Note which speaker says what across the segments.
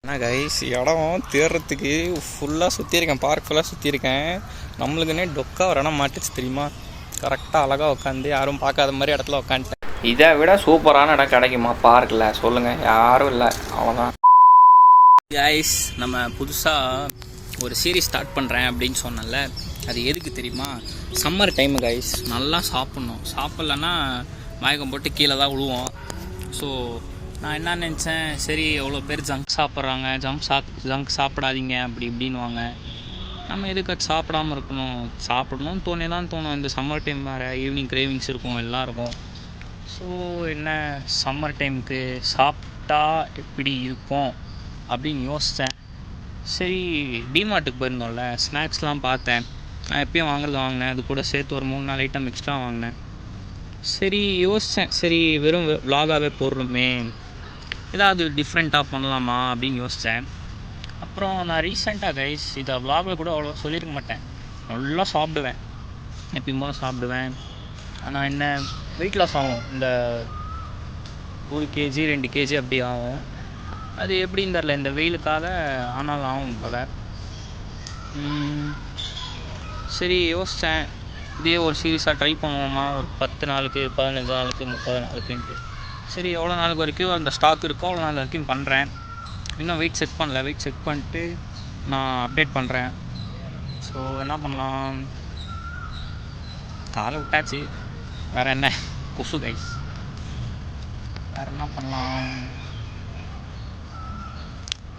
Speaker 1: ஆனால் கைஸ் இடம் தேடுறதுக்கு ஃபுல்லாக சுற்றியிருக்கேன், பார்க் ஃபுல்லாக சுற்றியிருக்கேன். நம்மளுக்குன்னே டொக்கா ஒரு இடம் மாட்டுச்சு தெரியுமா. கரெக்டாக அழகாக உட்காந்து யாரும் பார்க்காத மாதிரி இடத்துல உட்காந்துட்டேன். இதை விட சூப்பரான இடம் கிடைக்குமா பார்க்கில் சொல்லுங்கள்? யாரும் இல்லை, அவ்வளோதான். கைஸ் நம்ம புதுசாக ஒரு சீரீஸ் ஸ்டார்ட் பண்ணுறேன் அப்படின்னு சொன்னேன்ல, அது எதுக்கு தெரியுமா? சம்மர் டைமு கைஸ், நல்லா சாப்பிட்ணும். சாப்பிட்லன்னா மயக்கம் போட்டு கீழே தான் விழுவோம். ஸோ நான் என்ன நினச்சேன், சரி எவ்வளோ பேர் ஜங்க் சாப்பிட்றாங்க, ஜங்க் சாப்பிடாதீங்க அப்படி இப்படின்வாங்க. நம்ம எதுக்கு அது சாப்பிடாமல் இருக்கணும்? சாப்பிடணும்னு தோணும். இந்த சம்மர் டைம் வேறு, ஈவினிங் கிரேவிங்ஸ் இருக்கும் எல்லாருக்கும். ஸோ என்ன, சம்மர் டைமுக்கு சாப்பிட்டா எப்படி இருக்கும் அப்படின்னு யோசித்தேன். சரி டிமார்ட்டுக்கு போயிருந்தோம்ல, ஸ்நாக்ஸ்லாம் பார்த்தேன். நான் எப்பயும் வாங்கினேன், அது கூட சேர்த்து ஒரு 3-4 ஐட்டம் எக்ஸ்ட்ரா வாங்கினேன். சரி யோசித்தேன், சரி வெறும் விலாகாகவே போடுறோமே, ஏதாவது டிஃப்ரெண்ட்டாக பண்ணலாமா அப்படின்னு யோசித்தேன். அப்புறம் நான் ரீசெண்டாக கைஸ் இதை விலாகில் கூட அவ்வளோ சொல்லியிருக்க மாட்டேன், நல்லா சாப்பிடுவேன், எப்பயும் போல சாப்பிடுவேன். ஆனால் என்ன, வெயிட் லாஸ் ஆகும். இந்த 1 kg 2 kg அப்படி ஆகும். அது எப்படின்னு தெரில, இந்த வெயிலுக்காக ஆனாலும் ஆகும் போல். சரி யோசித்தேன், இதே ஒரு சீரியஸாக ட்ரை பண்ணுவோமா, ஒரு 10 நாளுக்கு 15 நாளுக்கு 30 நாளுக்குன்ட்டு. சரி எவ்வளோ நாளுக்கு வரைக்கும் அந்த ஸ்டாக் இருக்கோ அவ்வளோ நாள் வரைக்கும் பண்ணுறேன். இன்னும் வெயிட் செக் பண்ணல, வெயிட் செக் பண்ணிட்டு நான் அப்டேட் பண்ணுறேன். ஸோ என்ன பண்ணலாம், காலை விட்டாச்சு, வேறு என்ன, கொசு கைஸ், வேறு என்ன பண்ணலாம்.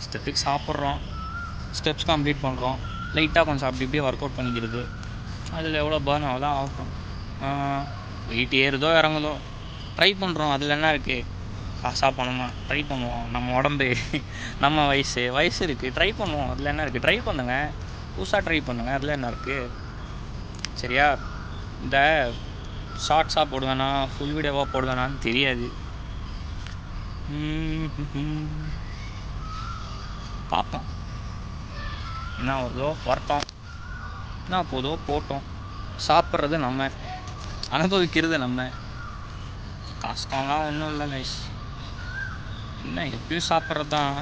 Speaker 1: ஸ்டெப்புக்கு சாப்பிட்றோம், ஸ்டெப்ஸ் கம்ப்ளீட் பண்ணுறோம், லைட்டாக கொஞ்சம் அப்படி இப்படியே ஒர்க் அவுட் பண்ணிக்கிறது. அதில் எவ்வளோ பர்ன் ஆகுதோ ஆகும். வெயிட் ஏறுதோ இறங்குதோ ட்ரை பண்ணுறோம், அதில் என்ன இருக்குது? காசாக பணமாக ட்ரை பண்ணுவோம். நம்ம உடம்பு, நம்ம வயசு இருக்குது, ட்ரை பண்ணுவோம். அதில் என்ன இருக்குது? ட்ரை பண்ணுங்கள், புதுசாக ட்ரை பண்ணுங்கள், அதில் என்ன இருக்குது? சரியா? இந்த ஷார்ட்ஸாக போடுவேனா ஃபுல் வீடியோவாக போடுவேனான்னு தெரியாது. பார்ப்போம், என்ன வருதோ வரட்டும், என்ன போதோ போட்டோம். சாப்பிட்றது நம்ம, அனுபவிக்கிறது நம்ம. கஷ்டம்லாம் ஒன்றும் இல்லை கைஸ், என்ன எப்பயும் சாப்பிட்றது தான்.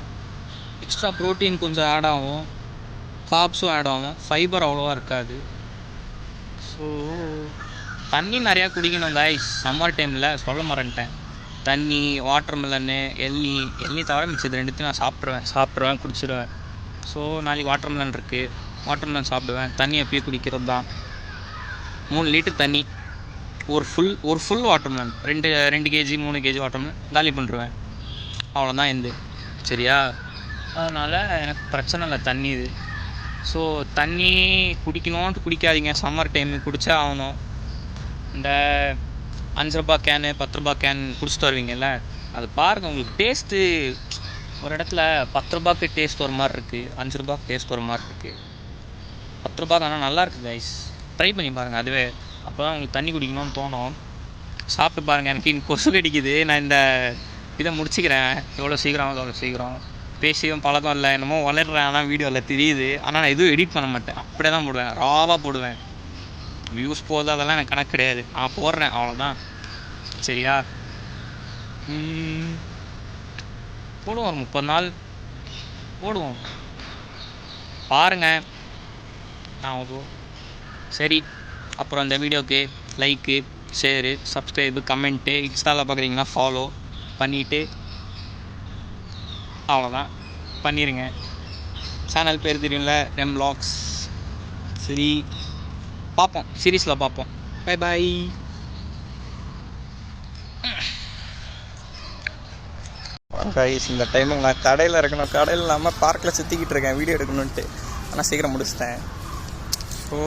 Speaker 1: எக்ஸ்ட்ரா ப்ரோட்டீன் கொஞ்சம் ஆட் ஆகும், கார்ப்ஸும் ஆட் ஆகும், ஃபைபர் அவ்வளோவா இருக்காது. ஸோ தண்ணி நிறையா குடிக்கணும் கைஸ். சம்மர் டைமில் சொல்ல மறந்துட்டேன், தண்ணி, வாட்டர் மெலன்னு, எள்ளி தவிர மிச்சது ரெண்டுத்தையும் நான் சாப்பிட்ருவேன் குடிச்சிடுவேன். ஸோ நாளைக்கு வாட்டர் மெலன் இருக்குது, வாட்டர் மெலன் சாப்பிடுவேன். தண்ணி எப்பயும் குடிக்கிறது தான், 3 லிட்டர் தண்ணி, ஒரு full water melon, 2 kg 3 kg water melon காலி பண்ணிடுவேன். அவ்வளோதான் எந்த, சரியா? அதனால் எனக்கு பிரச்சனை இல்லை தண்ணி இது. ஸோ தண்ணி குடிக்கணும்ன்ட்டு குடிக்காதீங்க, சம்மர் டைமு குடித்தா ஆகணும். இந்த 5 ரூபா கேனு 10 ரூபா கேன் குடிச்சிட்டு வருவீங்கல்ல, அது பாருங்கள், உங்களுக்கு டேஸ்ட்டு ஒரு இடத்துல 10 ரூபாய்க்கு டேஸ்ட் ஒரு மாதிரி இருக்குது, 5 ரூபாய்க்கு டேஸ்ட் ஒரு மாதிரி இருக்குது. 10 ரூபாய்க்கு ஆனால் நல்லாயிருக்கு கைஸ், ட்ரை பண்ணி பாருங்கள். அதுவே அப்போ தான் உங்களுக்கு தண்ணி குடிக்கணும்னு தோணும். சாப்பிட்டு பாருங்கள். எனக்கு இங்கே கொசு கடிக்குது, நான் இந்த இதை முடிச்சுக்கிறேன். எவ்வளோ சீக்கிரம் பேசியும் பழக்கம் இல்லை, என்னமோ வளர்றேன், ஆனால் வீடியோவில் தெரியுது. ஆனால் நான் எதுவும் எடிட் பண்ண மாட்டேன், அப்படியே தான் போடுவேன், ராவாக போடுவேன். வியூஸ் போகுது அதெல்லாம் எனக்கு கணக்கு கிடையாது, நான் போடுறேன் அவ்வளோதான், சரியா? போடுவோம், ஒரு 30 நாள் போடுவோம், பாருங்கள் நான் ஓதுவோம். சரி, அப்புறம் இந்த வீடியோவுக்கு லைக்கு, ஷேரு, சப்ஸ்கிரைபு, கமெண்ட்டு, இன்ஸ்டாவில் பார்க்குறீங்கன்னா ஃபாலோ பண்ணிவிட்டு அவ்வளோதான் பண்ணிடுங்க. சேனல் பேர் தெரியும்ல, ரெம் வ்ளாக்ஸ். சரி பார்ப்போம், சீரீஸில் பார்ப்போம். Bye bye. கைஸ் இந்த டைம் நான் கடையில் இருக்கணும், கடையில் இல்லாமல் பார்க்கில் சுற்றிக்கிட்டு இருக்கேன் வீடியோ எடுக்கணுன்ட்டு, ஆனால் சீக்கிரம் முடிச்சிட்டேன். ஸோ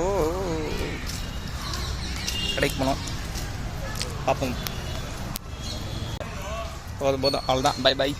Speaker 1: கடைக்கு போனோம், பார்ப்போம். போதும் அவ்வளோதான், பை பாய்.